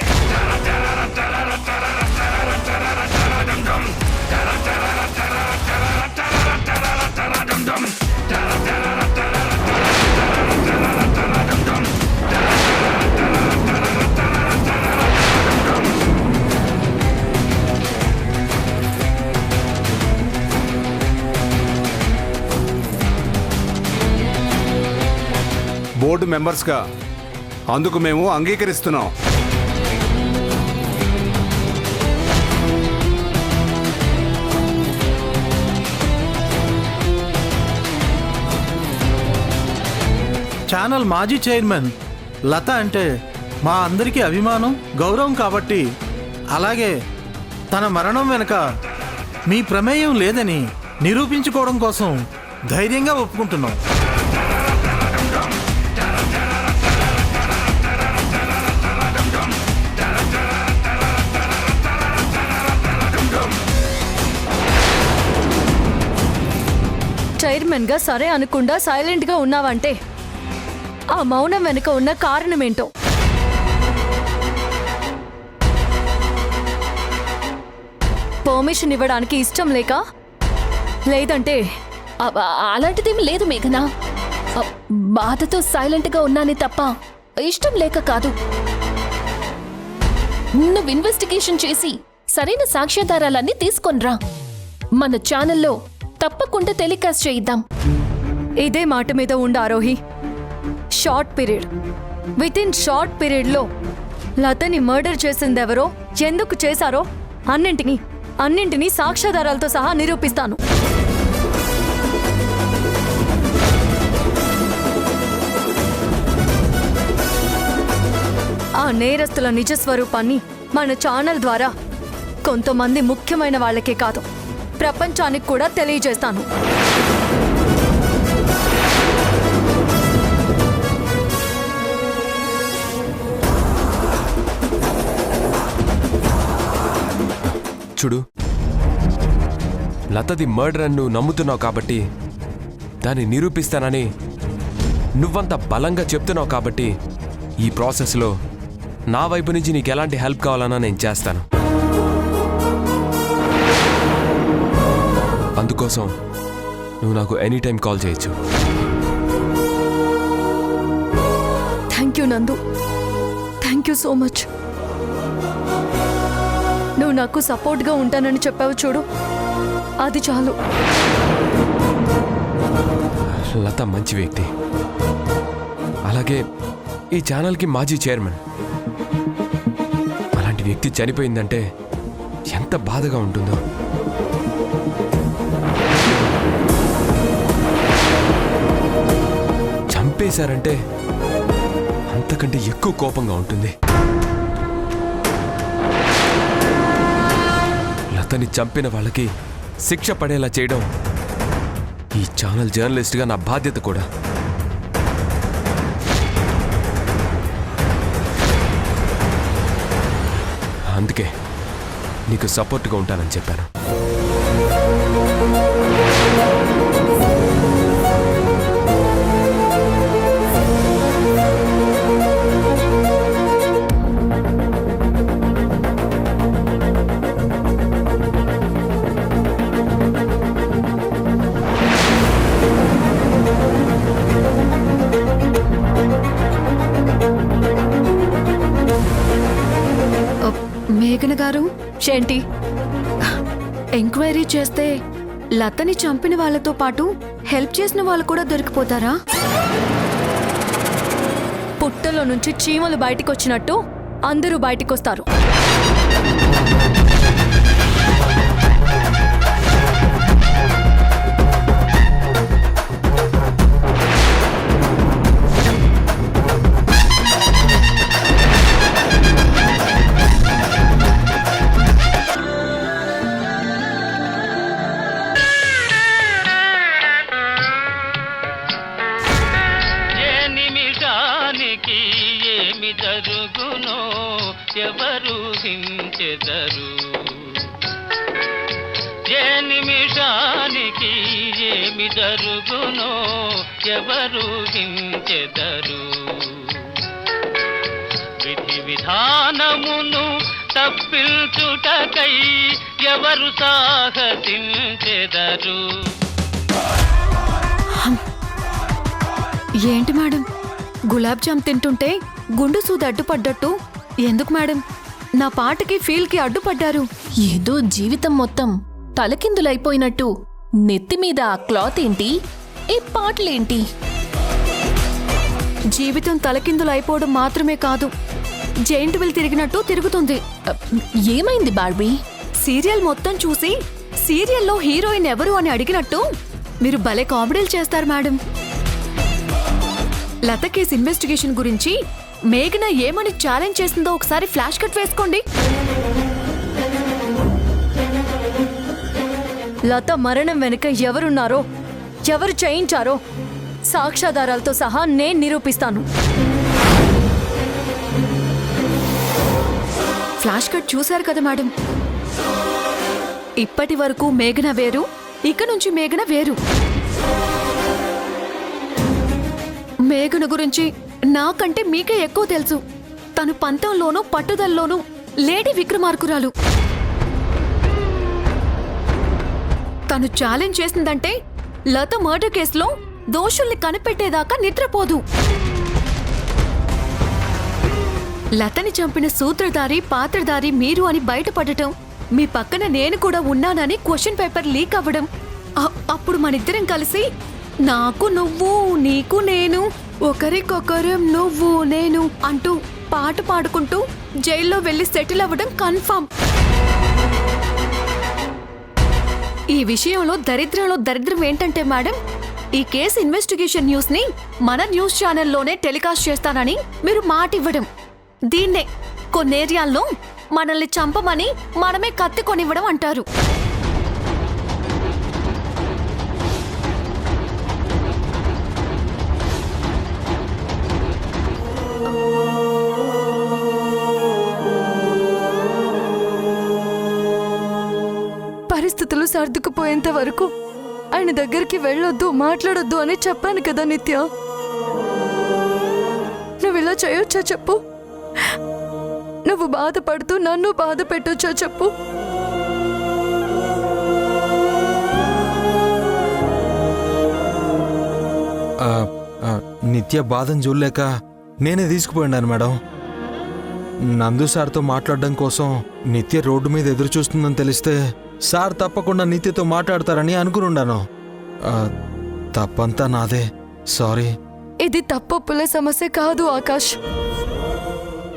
[SPEAKER 8] బోర్డు మెంబర్స్గా అందుకు మేము అంగీకరిస్తున్నాం.
[SPEAKER 9] ఛానల్ మాజీ చైర్మన్ లత అంటే మా అందరికీ అభిమానం, గౌరవం కాబట్టి, అలాగే తన మరణం వెనుక మీ ప్రమేయం లేదని నిరూపించుకోవడం కోసం ధైర్యంగా ఒప్పుకుంటున్నాం.
[SPEAKER 6] చైర్మన్గా సరే అనకుండా సైలెంట్గా ఉన్నావంటే ఆ మౌనం వెనుక ఉన్న కారణమేంటో. పర్మిషన్ ఇవ్వడానికి ఇష్టం లేక, లేదంటే
[SPEAKER 4] అలాంటిదేమి లేదు మేఘనా. బాధతో సైలెంట్గా ఉన్నానే తప్ప ఇష్టం లేక కాదు. నువ్వు ఇన్వెస్టిగేషన్ చేసి సరైన సాక్ష్యాధారాలన్నీ తీసుకొనిరా. మన ఛానల్లో తప్పకుండా టెలికాస్ట్ చేయిద్దాం.
[SPEAKER 6] ఇదే మాట మీద ఉండు Aarohi. Short period, with in short పీరియడ్లో లతని మర్డర్ చేసిందెవరో, ఎందుకు చేశారో అన్నింటినీ సాక్ష్యాధారాలతో సహా నిరూపిస్తాను. ఆ నేరస్తుల నిజస్వరూపాన్ని మన ఛానల్ ద్వారా కొంతమంది ముఖ్యమైన వాళ్ళకే కాదు, ప్రపంచానికి కూడా తెలియజేస్తాను.
[SPEAKER 7] చూడు, లతది మర్డర్ అని నువ్వు నమ్ముతున్నావు కాబట్టి, దాన్ని నిరూపిస్తానని నువ్వంత బలంగా చెప్తున్నావు కాబట్టి, ఈ ప్రాసెస్లో నా వైపు నుంచి నీకు ఎలాంటి హెల్ప్ కావాలన్నా నేను చేస్తాను. అందుకోసం నువ్వు నాకు ఎనీ టైం కాల్ చేయొచ్చు.
[SPEAKER 6] థ్యాంక్ యూ నందు, థ్యాంక్ యూ సో మచ్. నువ్వు నాకు సపోర్ట్గా ఉంటానని చెప్పావు చూడు, అది చాలు.
[SPEAKER 7] లత మంచి వ్యక్తి, అలాగే ఈ ఛానల్కి మాజీ చైర్మన్. అలాంటి వ్యక్తి చనిపోయిందంటే ఎంత బాధగా ఉంటుందో. చంపేశారంటే అంతకంటే ఎక్కువ కోపంగా ఉంటుంది. లతని చంపిన వాళ్ళకి శిక్ష పడేలా చేయడం ఈ ఛానల్ జర్నలిస్ట్గా నా బాధ్యత కూడా. అందుకే నీకు సపోర్ట్గా ఉంటానని చెప్పాను.
[SPEAKER 1] మేఘన గారు,
[SPEAKER 6] ఏంటి?
[SPEAKER 1] ఎంక్వైరీ చేస్తే లతని చంపిన వాళ్ళతో పాటు హెల్ప్ చేసిన వాళ్ళు కూడా దొరికిపోతారా?
[SPEAKER 6] పుట్టలో నుంచి చీమలు బయటికొచ్చినట్టు అందరూ బయటికొస్తారు.
[SPEAKER 10] జరుగునో ఎవరు హించెదరు, ఏ నిమిషానికి ఏమి జరుగునో ఎవరు హించెదరు విధి విధానమును తప్పించుటకై ఎవరు సాహసించెదరు.
[SPEAKER 1] ఏంటి మేడం, గులాబ్ జామ్ తింటుంటే గుండు సూది అడ్డుపడ్డట్టు ఎందుకు మేడం నా పాటకి ఫీల్కి అడ్డుపడ్డారు?
[SPEAKER 4] ఏదో జీవితం మొత్తం తలకిందులైపోయినట్టు నెత్తిమీద ఆ క్లాత్ ఏంటి, ఈ పాటలేంటి?
[SPEAKER 1] జీవితం తలకిందులు అయిపోవడం మాత్రమే కాదు, జైంట్ వీల్ తిరిగినట్టు తిరుగుతుంది.
[SPEAKER 4] ఏమైంది బార్బీ?
[SPEAKER 1] సీరియల్ మొత్తం చూసి సీరియల్లో హీరోయిన్ ఎవరు అని అడిగినట్టు మీరు భలే కామెడీలు చేస్తారు మేడం. లత కేస్ ఇన్వెస్టిగేషన్ గురించి మేఘన ఏమని ఛాలెంజ్ చేసిందో ఒకసారి ఫ్లాష్ కట్ వేసుకోండి.
[SPEAKER 6] లత మరణం వెనుక ఎవరున్నారో, ఎవరు చేయించారో సాక్ష్యాధారాలతో సహా నేను నిరూపిస్తాను.
[SPEAKER 1] ఫ్లాష్ కట్ చూశారు కదా మేడం, ఇప్పటి వరకు మేఘన వేరు, ఇక నుంచి మేఘన వేరు. మేఘన గురించి నాకంటే మీకే ఎక్కువ తెలుసు. తను పంతంలోనూ పట్టుదలలోనూ లేడీ విక్రమార్కురాలు. తను ఛాలెంజ్ చేసిందంటే లత మర్డర్ కేసులో దోషుల్ని కనిపెట్టేదాకా నిద్రపోదు. లతని చంపిన సూత్రధారి పాత్రధారి మీరు అని బయటపడటం, మీ పక్కన నేను కూడా ఉన్నానని క్వశ్చన్ పేపర్ లీక్ అవ్వడం, అప్పుడు మనిద్దరం కలిసి నాకు నువ్వు నీకు నేను ఒకరికొకరం నువ్వు నేను అంటూ పాట పాడుకుంటూ జైల్లో వెళ్లి సెటిల్ అవ్వడం కన్ఫర్మ్. ఈ విషయంలో దరిద్రంలో దరిద్రం ఏంటంటే మేడం, ఈ కేసు ఇన్వెస్టిగేషన్ న్యూస్ ని మన న్యూస్ ఛానల్లోనే టెలికాస్ట్ చేస్తానని మీరు మాట ఇవ్వడం, దీన్నే కొన్ని ఏరియాల్లో మనల్ని చంపమని మనమే కత్తి కొనివ్వడం అంటారు.
[SPEAKER 6] పరిస్థితులు సర్దుకుపోయేంత వరకు ఆయన దగ్గరికి వెళ్ళొద్దు, మాట్లాడొద్దు అని చెప్పాను కదా నిత్య. నువ్వు ఇలా చేయొచ్చా చెప్పు? నువ్వు బాధపడుతూ నన్ను బాధ పెట్టొచ్చా చెప్పు?
[SPEAKER 3] నిత్య బాధను చూడలేక నేనే తీసుకుపోయినాను మేడం. నందు సార్తో మాట్లాడడం కోసం నిత్య రోడ్డు మీద ఎదురు చూస్తుందని తెలిస్తే సార్ తప్పకుండా నిత్యతో మాట్లాడతారని అనుకునుండాను. తప్పంతా నాదే, సారీ.
[SPEAKER 6] ఇది తప్పొప్పుల సమస్య కాదు ఆకాష్,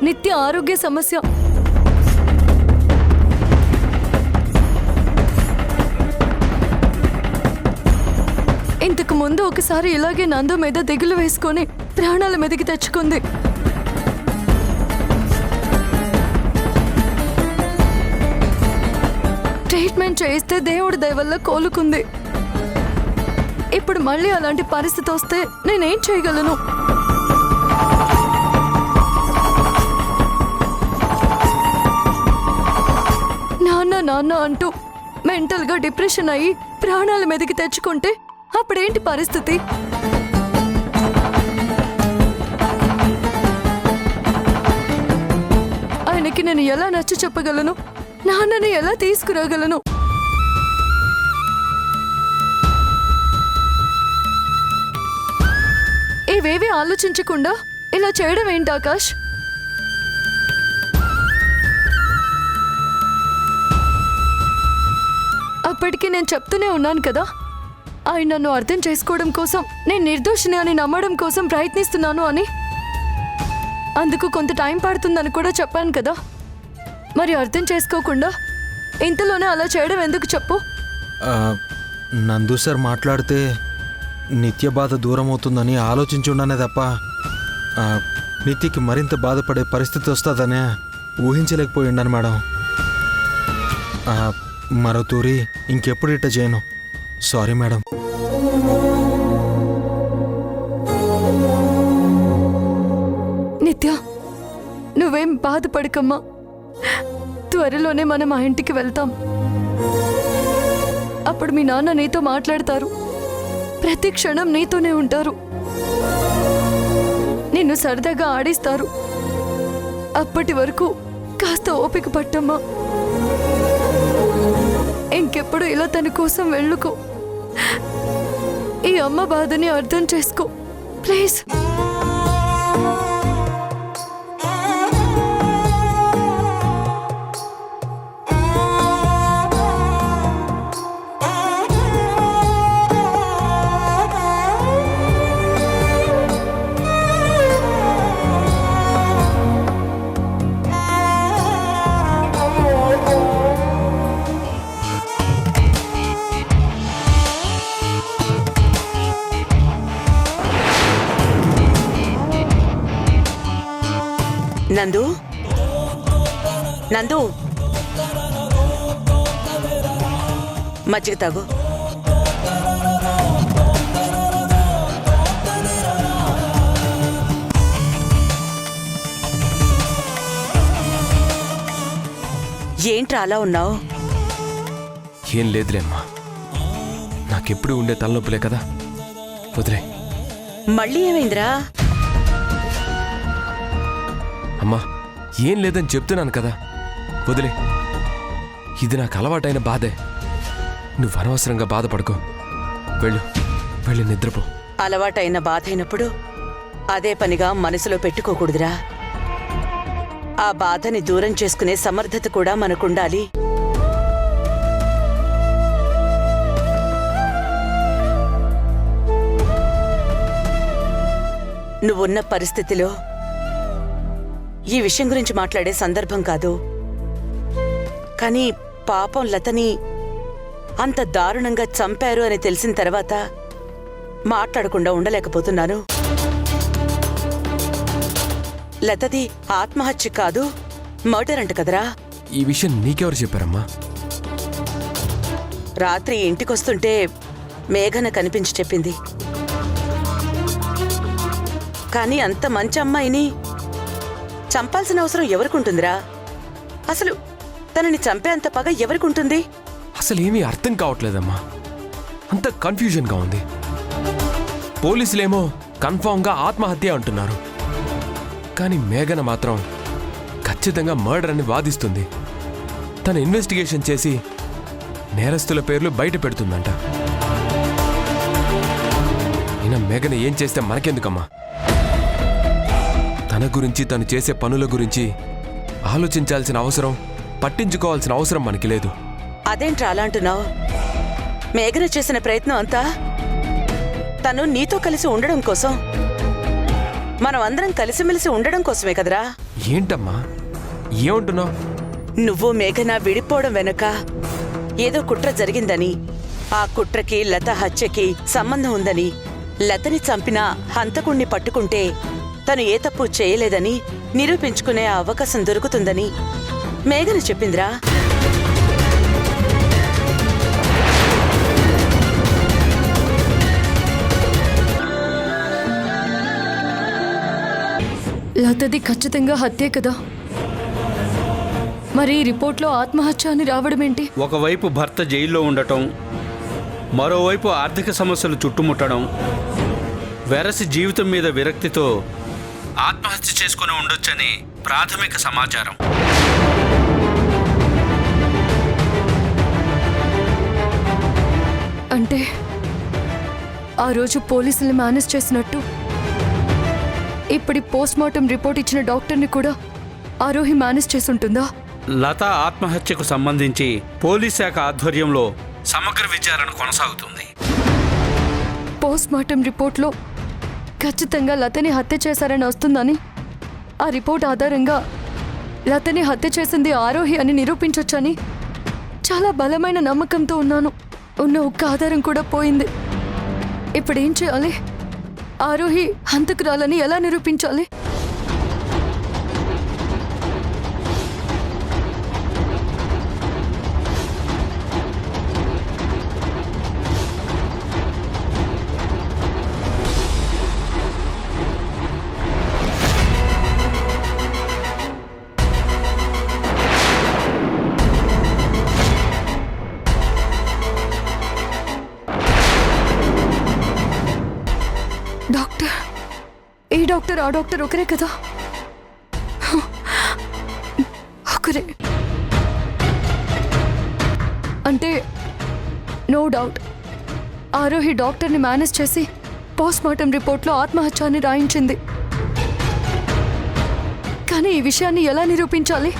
[SPEAKER 6] నిత్య ఆరోగ్య సమస్య. ఇంతకు ముందు ఒకసారి ఇలాగే నందు మీద దిగులు వేసుకొని ప్రాణాల మీదకి తెచ్చుకుంది. ట్రీట్మెంట్ చేయిస్తే దేవుడి దయ వల్ల కోలుకుంది. ఇప్పుడు మళ్ళీ అలాంటి పరిస్థితి వస్తే నేనేం చేయగలను? నాన్న నాన్న అంటూ మెంటల్గా డిప్రెషన్ అయ్యి ప్రాణాల మీదకి తెచ్చుకుంటే అప్పుడేంటి పరిస్థితి? ఆయనకి నేను ఎలా నచ్చ చెప్పగలను? నాన్నని ఎలా తీసుకురాగలను? ఇవేవి ఆలోచించకుండా ఇలా చేయడం ఏంటి ఆకాష్? అప్పటికి నేను చెప్తూనే ఉన్నాను కదా, ఆయన నన్ను అర్థం చేసుకోవడం కోసం, నేను నిర్దోషిని అని నమ్మడం కోసం ప్రయత్నిస్తున్నాను అని. అందుకు కొంత టైం పడుతుందని కూడా చెప్పాను కదా. మరి అర్థం చేసుకోకుండా ఇంతలోనే అలా చేయడం ఎందుకు చెప్పు?
[SPEAKER 3] నందు సార్ మాట్లాడితే నిత్య బాధ దూరం అవుతుందని ఆలోచించుండానే తప్ప నిత్యకి మరింత బాధపడే పరిస్థితి వస్తుందనే ఊహించలేకపోయిండాను మేడం. మరో తూరి ఇంకెప్పుడు ఇట్ట చేయను, సారీ మేడం.
[SPEAKER 6] నిత్య, నువ్వేం బాధపడకమ్మా. త్వరలోనే మనం ఆ ఇంటికి వెళ్తాం. అప్పుడు మీ నాన్న నీతో మాట్లాడతారు. ప్రతి క్షణం నీతోనే ఉంటారు, నిన్ను సరదాగా ఆడిస్తారు. అప్పటి వరకు కాస్త ఓపిక పట్టమ్మా. ఇంకెప్పుడు ఇలా తన కోసం వెళ్ళుకో. ఈ అమ్మ బాధని అర్థం చేసుకో ప్లీజ్.
[SPEAKER 11] నందు, నందు, మజ్జిగ తాగు. ఏంట్రా అలా ఉన్నావు?
[SPEAKER 7] ఏం లేదులే అమ్మా, నాకెప్పుడు ఉండే తలనొప్పులే కదా, వదిలే.
[SPEAKER 11] మళ్ళీ ఏమైందిరా?
[SPEAKER 7] అమ్మా ఏం లేదని చెప్తున్నాను కదా, వదిలే. ఇది నాకు అలవాటైన బాధే. నువ్వు అనవసరంగా బాధపడుకో. వెళ్ళి నిద్రపో.
[SPEAKER 11] అలవాటైన బాధ అయినప్పుడు అదే పనిగా మనసులో పెట్టుకోకూడదురా. ఆ బాధని దూరం చేసుకునే సమర్థత కూడా మనకుండాలి. నువ్వున్న పరిస్థితిలో ఈ విషయం గురించి మాట్లాడే సందర్భం కాదు. కానీ పాపం లతని అంత దారుణంగా చంపారు అని తెలిసిన తర్వాత మాట్లాడకుండా ఉండలేకపోతున్నాను. లతది ఆత్మహత్య కాదు, మర్డర్ అంట కదరా.
[SPEAKER 7] ఈ విషయం నీకెవరు చెప్పారమ్మా?
[SPEAKER 11] రాత్రి ఇంటికొస్తుంటే మేఘన కనిపించి చెప్పింది. కానీ అంత మంచి అమ్మాయిని చంపాల్సిన అవసరం ఎవరికుంటుందిరా? అసలు తనని చంపే అంత పగ ఎవరికుంటుంది?
[SPEAKER 7] అసలు ఏమీ అర్థం కావట్లేదమ్మా, అంత కన్ఫ్యూజన్గా ఉంది. పోలీసులేమో కన్ఫామ్గా ఆత్మహత్య అంటున్నారు, కానీ మేఘన మాత్రం ఖచ్చితంగా మర్డర్ అని వాదిస్తుంది. తన ఇన్వెస్టిగేషన్ చేసి నేరస్తుల పేర్లు బయట పెడుతుందంట. అయినా మేఘన ఏం చేస్తే మనకెందుకమ్మా? తన గురించి, తను చేసే పనుల గురించి ఆలోచించాల్సిన అవసరం, పట్టించుకోవాల్సిన అవసరం మనకి లేదు.
[SPEAKER 11] అదేంట్రా అలా అంటున్నావు? మేఘన చేసిన ప్రయత్నం అంతా తను నీతో కలిసి ఉండడం కోసం, మనం అందరం కలిసిమెలిసి ఉండడం కోసమే కదరా.
[SPEAKER 7] ఏంటమ్మా ఏమంటున్నావు?
[SPEAKER 11] నువ్వు మేఘన విడిపోవడం వెనుక ఏదో కుట్ర జరిగిందని, ఆ కుట్రకి లత హత్యకి సంబంధం ఉందని, లతని చంపిన హంతకుణ్ణి పట్టుకుంటే తను ఏ తప్పు చేయలేదని నిరూపించుకునే అవకాశం దొరుకుతుందని మేఘన చెప్పిందిరా.
[SPEAKER 6] లతది ఖచ్చితంగా హత్యే కదా, మరి ఈ రిపోర్ట్లో ఆత్మహత్య అని రావడం ఏంటి?
[SPEAKER 12] ఒకవైపు భర్త జైల్లో ఉండటం, మరోవైపు ఆర్థిక సమస్యలు చుట్టుముట్టడం, వెరసి జీవితం మీద విరక్తితో ఆత్మహత్య చేసుకుని ఉండొచ్చని ప్రాథమిక సమాచారం.
[SPEAKER 6] అంటే ఆ రోజు పోలీసులు మేనేజ్ చేసినట్టు ఇప్పుడు పోస్ట్మార్టం రిపోర్ట్ ఇచ్చిన డాక్టర్ని కూడా ఆరోహి మేనేజ్ చేసుంటుందా?
[SPEAKER 12] లత ఆత్మహత్యకు సంబంధించి పోలీస్ శాఖ ఆధ్వర్యంలో సమగ్ర విచారణ కొనసాగుతుంది.
[SPEAKER 6] పోస్ట్మార్టం రిపోర్ట్లో ఖచ్చితంగా లతని హత్య చేశారని వస్తుందని, ఆ రిపోర్ట్ ఆధారంగా లతని హత్య చేసింది ఆరోహి అని నిరూపించొచ్చని చాలా బలమైన నమ్మకంతో ఉన్నాను. ఉన్న ఒక్క ఆధారం కూడా పోయింది. ఇప్పుడేం చేయాలి? ఆరోహి హంతకురాలని ఎలా నిరూపించాలి? డాక్టర్ ఆ డాక్టర్ ఒకరే కదా? ఒకరే అంటే నో డౌట్ ఆరోహి డాక్టర్ని మేనేజ్ చేసి పోస్ట్మార్టం రిపోర్ట్లో ఆత్మహత్య అని రాయించింది. కానీ ఈ విషయాన్ని ఎలా నిరూపించాలి?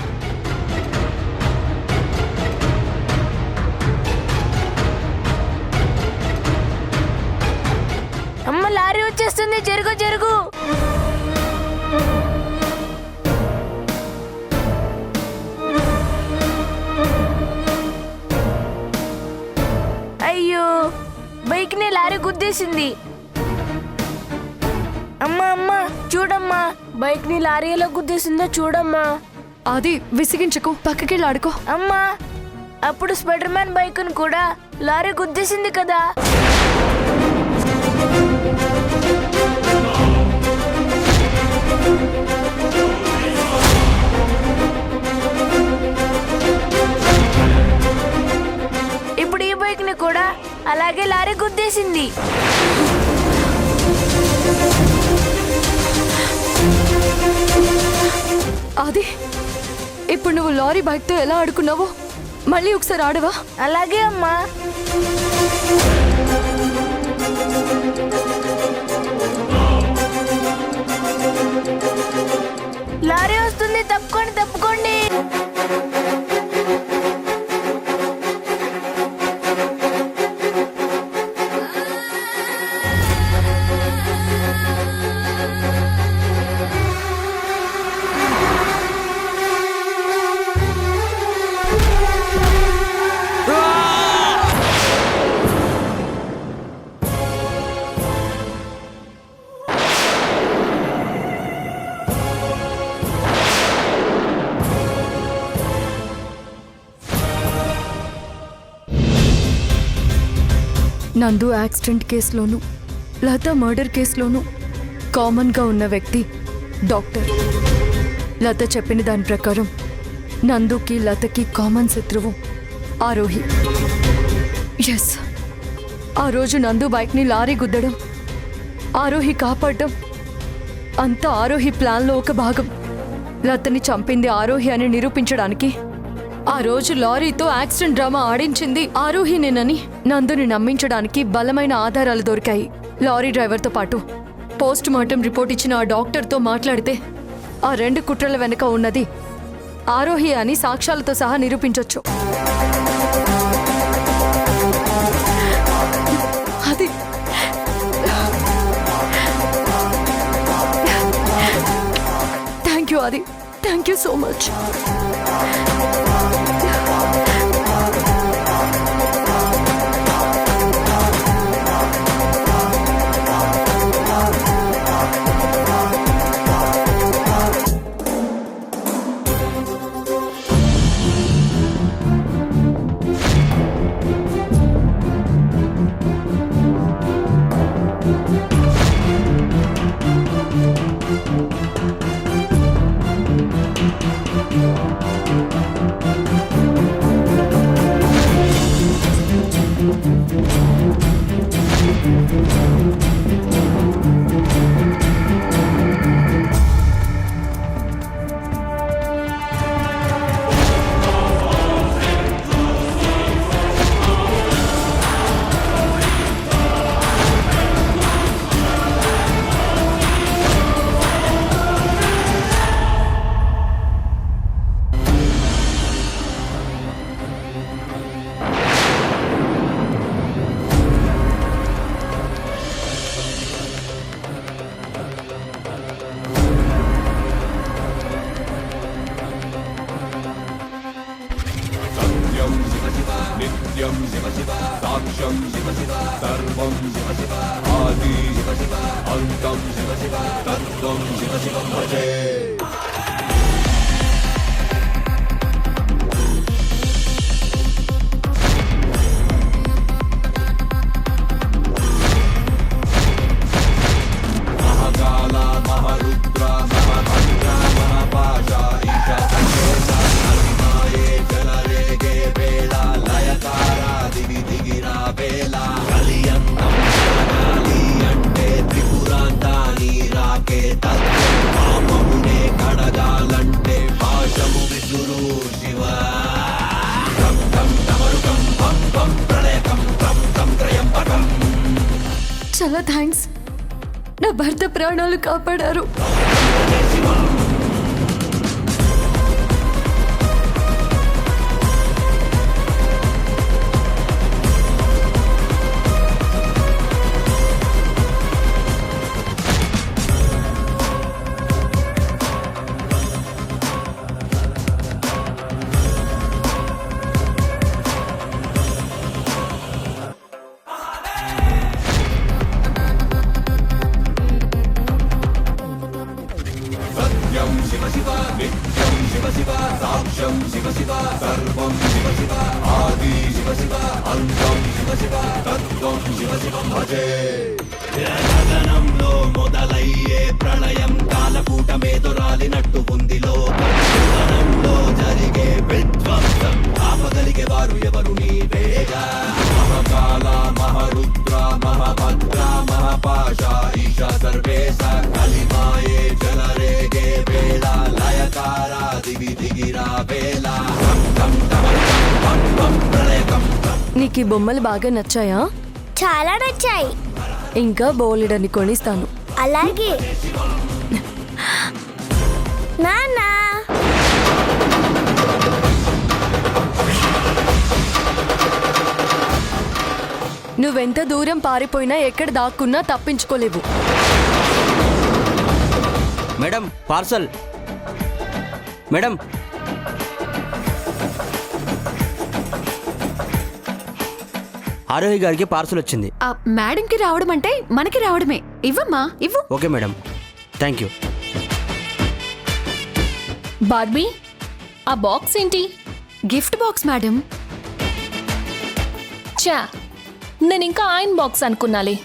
[SPEAKER 2] అమ్మ లారీ వచ్చేస్తుంది, జరుగు జరుగు. అయ్యో, బైక్ ని లారీ గుద్దేసింది. అమ్మా అమ్మా చూడమ్మా, బైక్ ని లారీ ఎలా గుద్దేసిందో చూడమ్మా.
[SPEAKER 6] అది విసిగించుకో, పక్కకెళ్ళి ఆడుకో.
[SPEAKER 2] అమ్మా, అప్పుడు స్పైడర్ మ్యాన్ బైక్ ను కూడా లారీ గుద్దేసింది కదా. ఇప్పుడు ఈ బైక్ ని కూడా అలాగే లారీ గుద్దేసింది.
[SPEAKER 6] అది ఇప్పుడు నువ్వు లారీ బైక్తో ఎలా ఆడుకున్నావో మళ్ళీ ఒకసారి ఆడవా?
[SPEAKER 2] అలాగే అమ్మా. లారీ వస్తుంది, తప్పుకోండి తప్పుకోండి.
[SPEAKER 6] నందు యాక్సిడెంట్ కేసులోను లత మర్డర్ కేసులోను కామన్గా ఉన్న వ్యక్తి డాక్టర్. లత చెప్పిన దాని ప్రకారం నందుకి లతకి కామన్ శత్రువు ఆరోహి. ఎస్, ఆ రోజు నందు బైక్ని లారీ గుద్దడం, ఆరోహి కాపాడడం అంతా ఆరోహి ప్లాన్లో ఒక భాగం. లతని చంపింది ఆరోహి అని నిరూపించడానికి ఆ రోజు లారీతో యాక్సిడెంట్ డ్రామా ఆడించింది ఆరోహినేనని నందుని నమ్మించడానికి బలమైన ఆధారాలు దొరికాయి. లారీ డ్రైవర్తో పాటు పోస్ట్ మార్టం రిపోర్ట్ ఇచ్చిన ఆ డాక్టర్తో మాట్లాడితే ఆ రెండు కుట్రల వెనుక ఉన్నది ఆరోహి అని సాక్ష్యాలతో సహా నిరూపించొచ్చు. అది థ్యాంక్ యూ ఆది, థ్యాంక్ యూ సో మచ్.
[SPEAKER 5] నిత్యం శివ శివ సాక్ష్యం శివ శివ సర్వం శివ శివ ఆది శివ శివ అంతం శివ శివ తత్వం శివ శివ భజే. మహాకాల మహారుద్ర మహాభద్ర మహాపాశ ఈశ సంయోగ జలరేగే వేళ లయకార దిగి దిగిరా వేళ కలియంతం అంటే త్రిపురాంత నీరాకే తత్వ
[SPEAKER 6] చాలా థ్యాంక్స్. నా భర్త ప్రాణాలు కాపాడారు.
[SPEAKER 5] గగనంలో మొదలయ్యే ప్రళయం కాలకూటమేదురాలినట్టు ఉంది లోకంలో జరిగే విధ్వంసం ఆపగలిగే వారు ఎవరు నీవేగా. మహాకాల మహారుద్ర మహాభద్ర మహాపాశ ఈశ సర్వేశ కలిమాయే జలరేగే వేళ లయకార దివి దిగిరా వేళ
[SPEAKER 6] నీకు ఈ బొమ్మలు బాగా నచ్చాయా?
[SPEAKER 2] చాలా నచ్చాయి.
[SPEAKER 6] ఇంకా బోలెడని కొనిస్తాను.
[SPEAKER 2] అలాగే నాన్న.
[SPEAKER 6] నువ్వెంత దూరం పారిపోయినా ఎక్కడ దాక్కున్నా తప్పించుకోలేవు.
[SPEAKER 13] Madam parcel. మేడం ఆరోహి గారికి పార్సల్ వచ్చింది.
[SPEAKER 1] ఆ మేడంకి రావడం అంటే మనకి రావడమే. ఇవ్వమ్మా, ఇవ్వు.
[SPEAKER 13] Okay madam, thank you.
[SPEAKER 4] Barbie, ఆ బాక్స్ ఏంటి?
[SPEAKER 1] Gift box madam.
[SPEAKER 4] చా, నేను ఇంకా ఐరన్ బాక్స్ అనుకున్నాలే.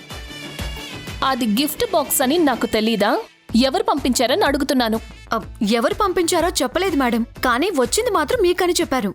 [SPEAKER 4] అది గిఫ్ట్ బాక్స్ అని నాకు తెలీదా? ఎవరు పంపించారని అడుగుతున్నాను.
[SPEAKER 1] ఎవరు పంపించారో చెప్పలేదు మేడం, కానీ వచ్చింది మాత్రం మీకని చెప్పారు.